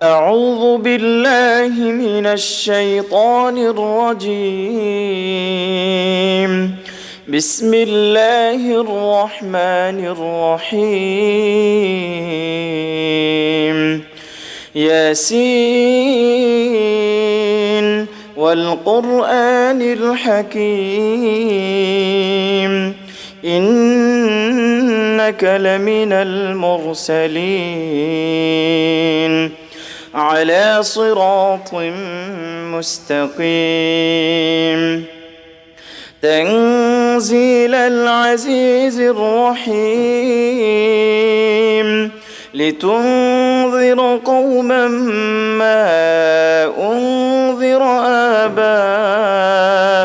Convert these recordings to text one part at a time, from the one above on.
أعوذ بالله من الشيطان الرجيم. بسم الله الرحمن الرحيم. ياسين والقرآن الحكيم إنك لمن المرسلين على صراط مستقيم تنزيل العزيز الرحيم لتنذر قوما ما أنذر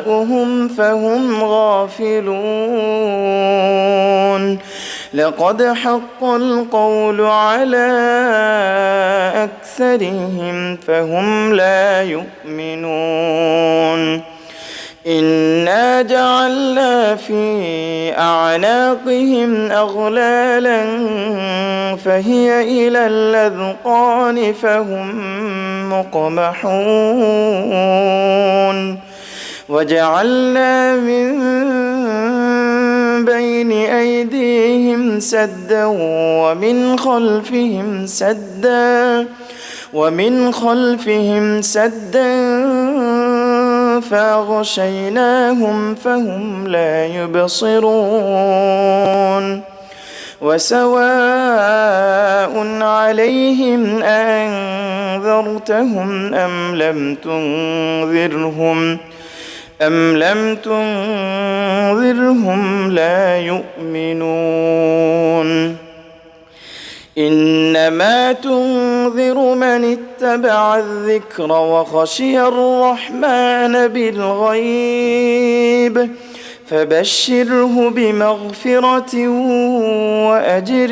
آباؤهم فهم غافلون لقد حق القول على أكثرهم فهم لا يؤمنون إنا جعلنا في أعناقهم أغلالا فهي إلى الأذقان فهم مقمحون وجعلنا من بين أيديهم سدا ومن خلفهم سدا فأغشيناهم فهم لا يبصرون وسواء عليهم أنذرتهم أم لم تنذرهم لا يؤمنون إنما تنذر من اتبع الذكر وخشي الرحمن بالغيب فبشره بمغفرة وأجر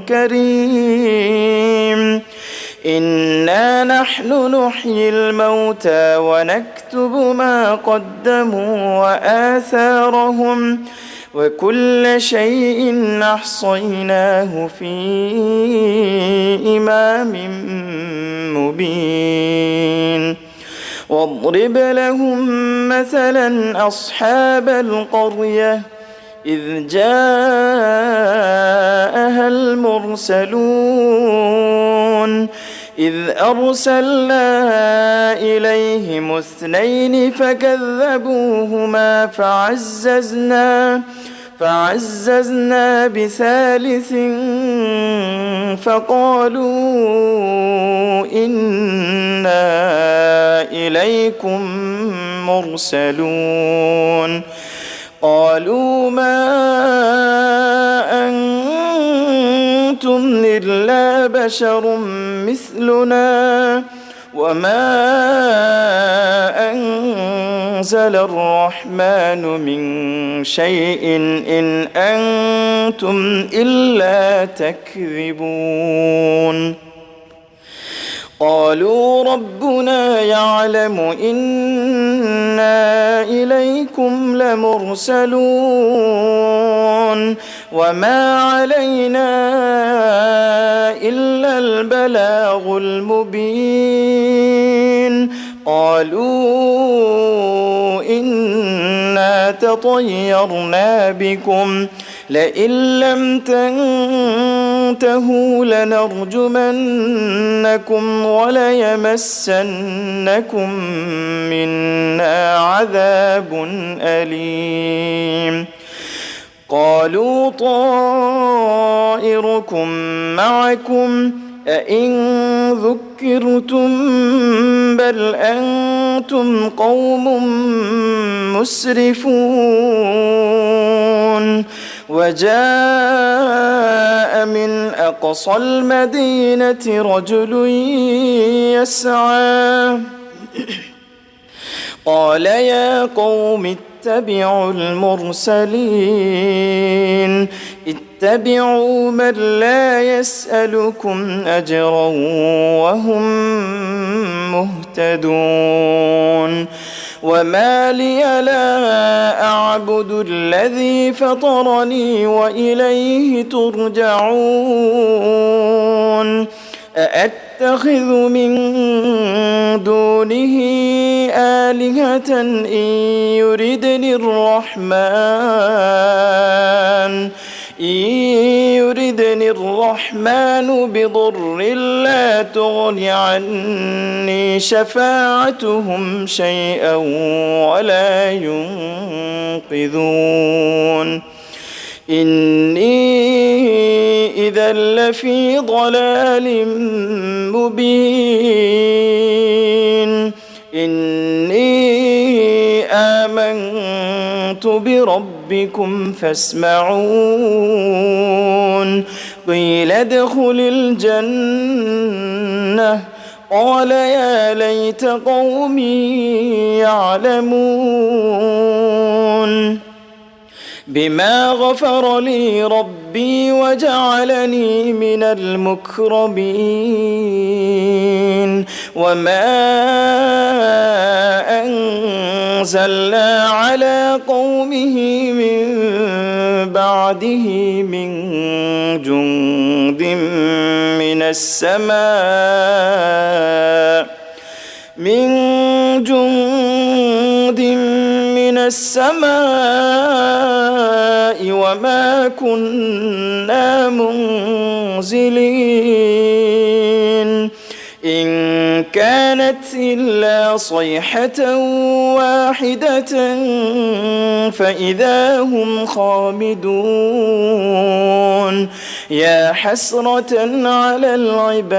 كريم إنا نحن نحيي الموتى ونكتب ما قدموا وآثارهم وكل شيء أحصيناه في إمام مبين واضرب لهم مثلا أصحاب القرية إذ جاءها المرسلون إذ أرسلنا إليهم 2 فكذبوهما فعززنا بثالث فقالوا إنا إليكم مرسلون قالوا ما أنتم إلا بشر مثلنا وما أنزل الرحمن من شيء إن أنتم إلا تكذبون قالوا ربنا يعلم إنا إليكم لمرسلون وما علينا إلا البلاغ المبين قالوا إنا تطيرنا بكم لئن لم تنتهوا لنرجمنكم وليمسنكم منا عذاب أليم قالوا طائركم معكم أئن ذكرتم بل أنتم قوم مسرفون وجاء من أقصى المدينة رجل يسعى قال يا قوم اتبعوا المرسلين اتبعوا من لا يسألكم أجرا وهم مهتدون وما لي لا أعبد الذي فطرني وإليه ترجعون أأتخذ من دونه آلهة إن يردني الرحمن بضر لا تغن عني شفاعتهم شيئا ولا ينقذون إني إذا لفي ضلال مبين إني آمنت بربكم فاسمعون قيل ادخل الجنة قال يا ليت قومي يعلمون بما غفر لي ربي وجعلني من المكرمين وما أنزلنا على قومه من بعده من جند من السماء وما كنا منزلين إن كانت إلا صيحة واحدة فإذا هم خامدون يا حسرة على العباد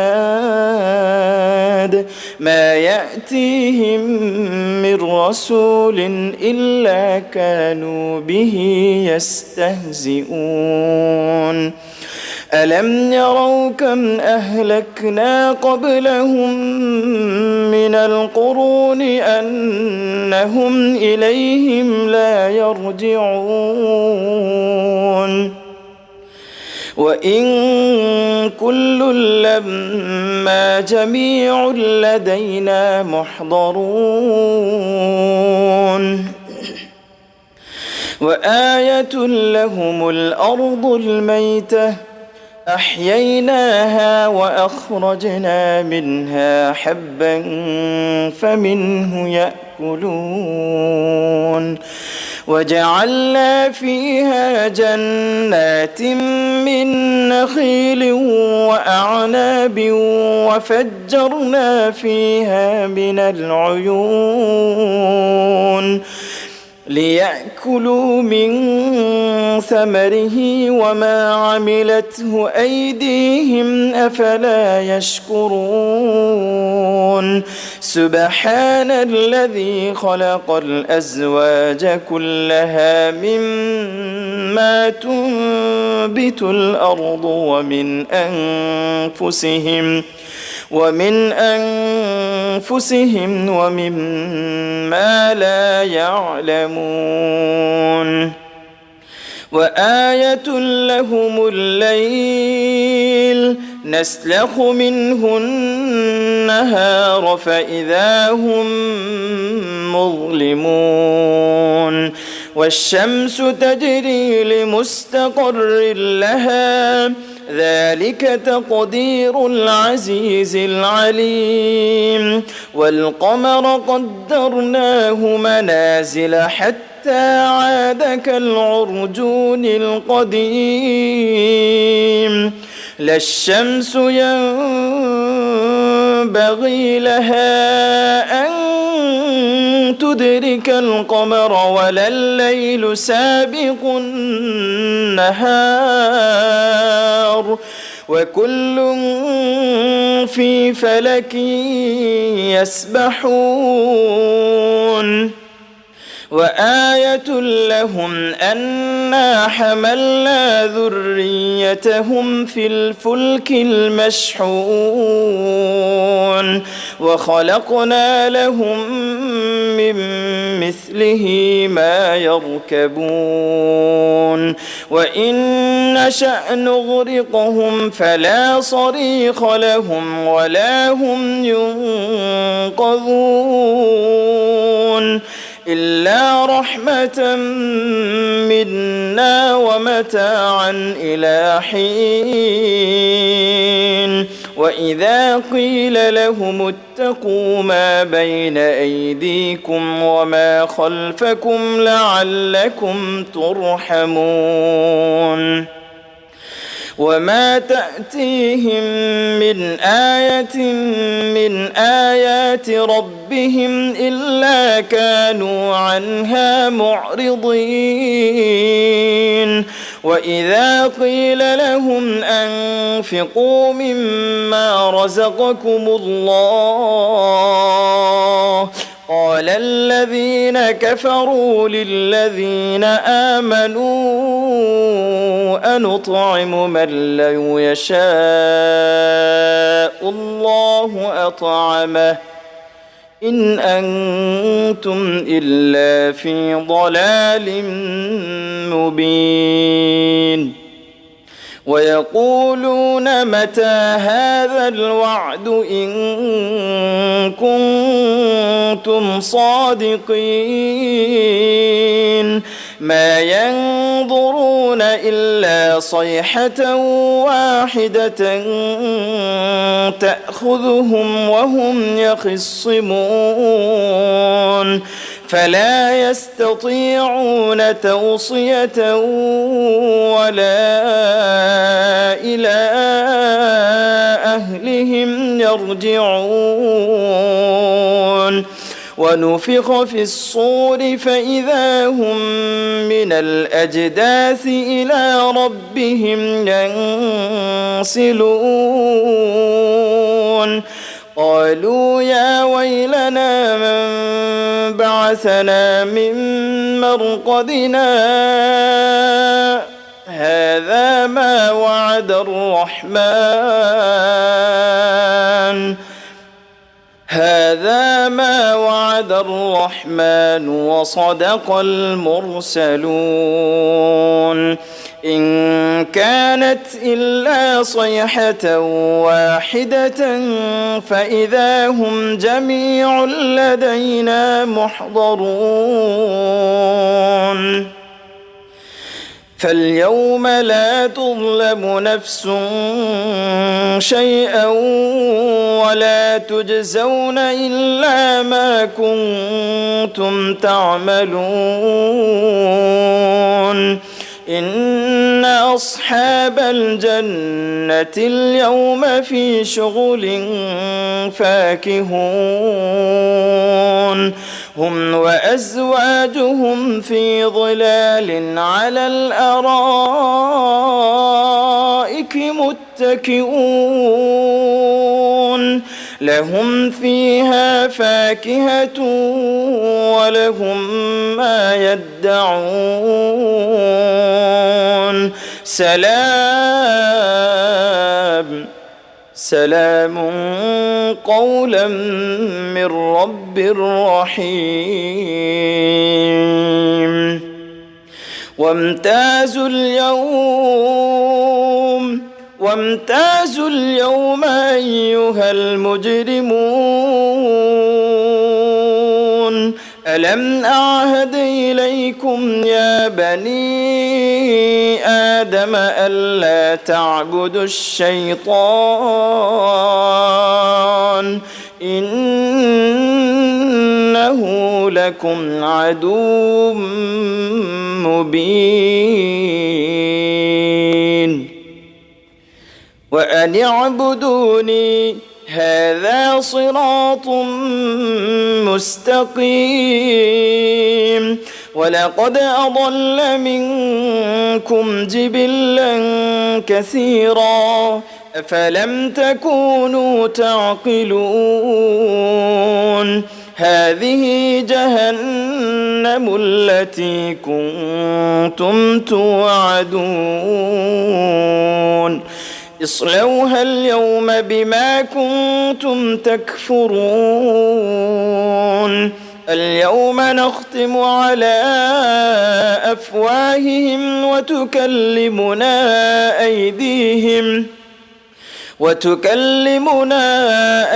ما يأتيهم من رسول إلا كانوا به يستهزئون ألم يروا كم أهلكنا قبلهم من القرون أنهم إليهم لا يرجعون وإن كل لما جميع لدينا محضرون وآية لهم الأرض الميتة أحييناها وأخرجنا منها حبا فمنه يأكلون وجعلنا فيها جنات من نخيل وأعناب وفجرنا فيها من العيون ليأكلوا من ثمره وما عملته أيديهم أفلا يشكرون سبحان الذي خلق الأزواج كلها مما تنبت الأرض ومن أنفسهم ومما لا يعلمون وآية لهم الليل نسلخ منه النهار فإذا هم مظلمون والشمس تجري لمستقر لها ذلك تقدير العزيز العليم والقمر قدرناه منازل حتى عاد كالعرجون القديم لا الشمس ينبغي لها أن تدرك القمر ولا الليل سابق النهار وكل في فلك يسبحون وآية لهم أنا حملنا ذريتهم في الفلك المشحون وخلقنا لهم من مثله ما يركبون وإن نشأ نغرقهم فلا صريخ لهم ولا هم ينقذون إلا رحمة منا ومتاعا إلى حين وإذا قيل لهم اتقوا ما بين أيديكم وما خلفكم لعلكم ترحمون وما تأتيهم من آية من آيات ربهم إلا كانوا عنها معرضين وإذا قيل لهم أنفقوا مما رزقكم الله قال الذين كفروا للذين آمنوا أنطعم من لو يشاء الله أطعمه إن أنتم إلا في ضلال مبين ويقولون متى هذا الوعد إن كنتم صادقين ما ينظرون إلا صيحة واحدة تأخذهم وهم يخصمون فلا يستطيعون توصية ولا إلى أهلهم يرجعون ونفخ في الصور فإذا هم من الأجداث إلى ربهم ينسلون قالوا يا ويلنا من بعثنا من مرقدنا هذا ما وعد الرحمن وصدق المرسلون إن كانت إلا صيحة واحدة فإذا هم جميع لدينا محضرون فاليوم لا تظلم نفس شيئا ولا تجزون إلا ما كنتم تعملون إن أصحاب الجنة اليوم في شغل فاكهون هم وأزواجهم في ظلال على الأرائك متكئون لهم فيها فاكهة ولهم ما يدعون سلام قولا من رب رحيم وامتازوا اليوم أيها المجرمون ألم أعهد إليكم يا بني آدم ألا تعبدوا الشيطان إنه لكم عدو مبين وأن اعبدوني هذا صراط مستقيم ولقد أضل منكم جبلا كثيرا أفلم تكونوا تعقلون هذه جهنم التي كنتم توعدون اصلوها اليوم بما كنتم تكفرون اليوم نختم على أفواههم وتكلمنا أيديهم وتكلمنا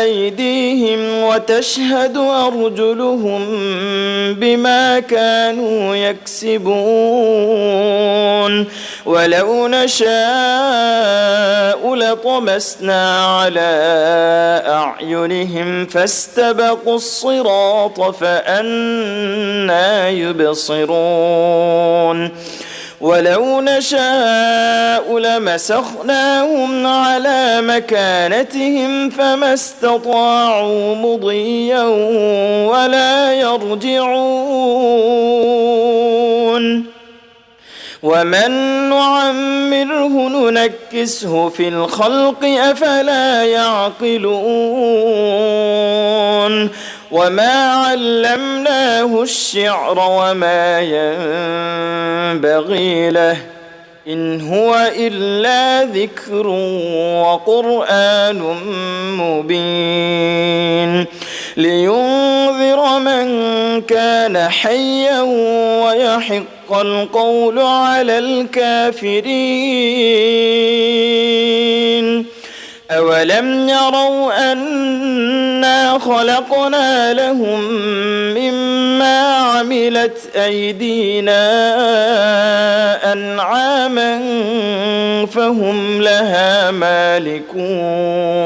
أيديهم وتشهد أرجلهم بما كانوا يكسبون ولو نشاء لطمسنا على أعينهم فاستبقوا الصراط فأنى يبصرون ولو نشاء لمسخناهم على مكانتهم فما استطاعوا مضيا ولا يرجعون ومن نعمره ننكسه في الخلق أفلا يعقلون وما علمناه الشعر وما ينبغي له إن هو إلا ذكر وقرآن مبين لينذر من كان حيا ويحق القول على الكافرين أولم يروا أنا خلقنا لهم مما عملت أيدينا أنعاما فهم لها مالكون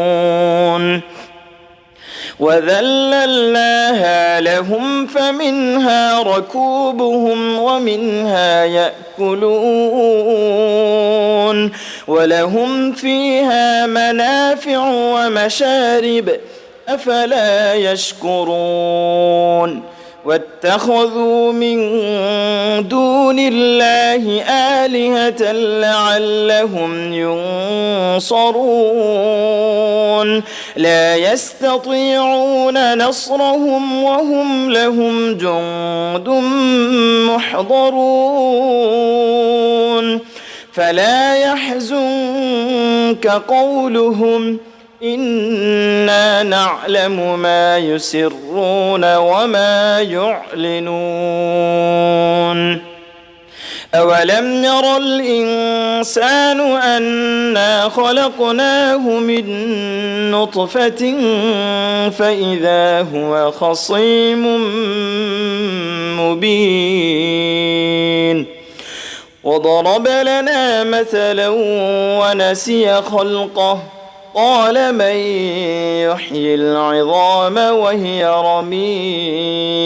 وذللناها لهم فمنها ركوبهم ومنها يأكلون ولهم فيها منافع ومشارب أفلا يشكرون واتخذوا من دون الله آلهة لعلهم ينصرون لا يستطيعون نصرهم وهم لهم جند محضرون فلا يحزنك قولهم إنا نعلم ما يسرون وما يعلنون أولم ير الإنسان أنا خلقناه من نطفة فإذا هو خصيم مبين وضرب لنا مثلا ونسي خلقه قال من يحيي العظام وهي رميم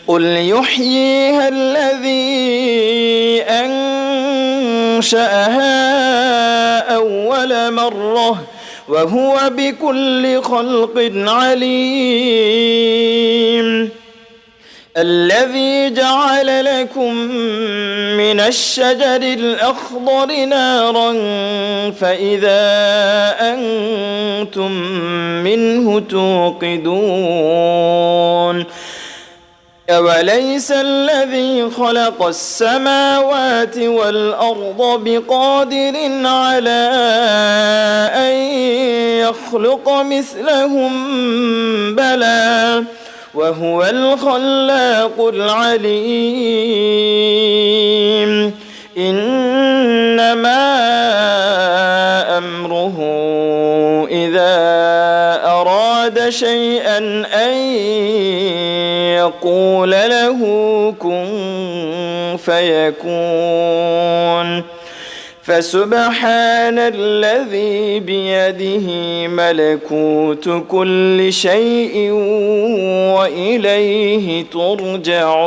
قل يحييها الذي أنشأها أول مرة وهو بكل خلق عليم الذي جعل لكم من الشجر الأخضر نارا فإذا أنتم منه توقدون أوليس الذي خلق السماوات والأرض بقادر على أن يخلق مثلهم بلى وهو الخلاق العليم إنما أمره إذا أراد شيئا أن يقول له كن فيكون فسبحان الذي بيده ملكوت كل شيء وإليه ترجعون.